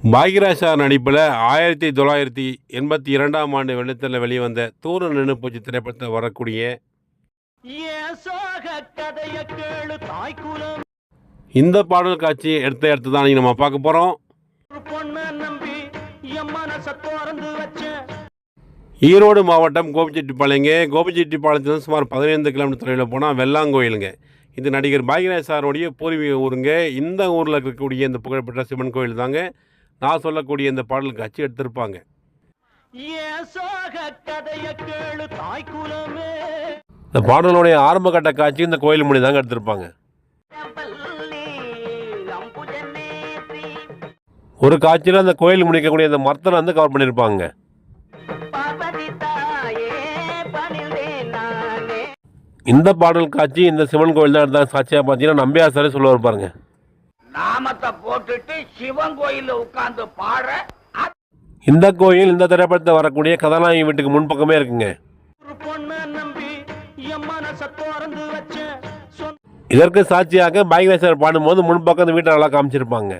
Bhagyaraj sir நடிப்பில் 1982ஆம் ஆண்டு வெள்ளத்தில் வெளிவந்த தூர நின்று போச்சு திரைப்படத்தில் வரக்கூடிய இந்த பாடல் காட்சி எடுத்து தான் நம்ம பார்க்க போகிறோம். ஈரோடு மாவட்டம் கோபிச்செட்டிப்பாளையங்க. கோபிச்செட்டிப்பாளையத்துலேருந்து சுமார் 15 கிலோமீட்டர் தொலைவில் போனால் வெள்ளாங்கோயிலுங்க. இது நடிகர் பாக்யராஜ் சாருடைய பூர்வீக ஊருங்க. இந்த ஊரில் இருக்கக்கூடிய இந்த புகழ்பெற்ற சிவன் கோயில் தாங்க நான் சொல்லக்கூடிய இந்த பாடல் காட்சி எடுத்திருப்பாங்க. இந்த பாடலுடைய ஆரம்ப கட்ட காட்சி இந்த கோயில் முடி தாங்க எடுத்திருப்பாங்க. ஒரு காட்சியில் அந்த கோயில் முடிக்கக்கூடிய அந்த மரத்தை வந்து கவர் பண்ணியிருப்பாங்க. இந்த பாடல் காட்சி இந்த சிவன் கோயில் தான் எடுத்தாங்க. சாட்சியாக பார்த்தீங்கன்னா நம்பியார் சாரே சொல்லுவார் பாருங்க. நாமத்தை போட்டுட்டு சிவன் கோயில உட்கார்ந்து பாட. இந்த கோயில் இந்த திரைப்படத்தை வரக்கூடிய கதாநாயகி வீட்டுக்கு முன்பக்கமே இருக்குங்க. இதற்கு சாட்சியாக பாக்யராஜ் சார் பாடும்போது முன்பக்கம் அந்த வீட்டை நல்லா காமிச்சிருப்பாங்க.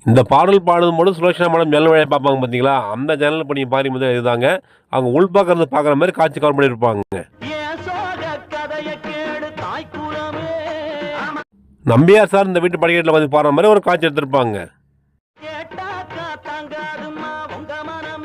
இந்த பாடல் பாடும்போது சுலோச்சனா மேடம் ஜன்னல் வழியாக பார்ப்பாங்க பார்த்தீங்களா, அந்த ஜன்னல் பண்ணி பாரும்போது இதுதாங்க அவங்க உள்பாக்கிறது பார்க்குற மாதிரி காட்சி கவர் பண்ணியிருப்பாங்க. நம்பியார் சார் இந்த வீட்டு படிக்கட்டில் வந்து பாடுற மாதிரி ஒரு காட்சி எடுத்திருப்பாங்க.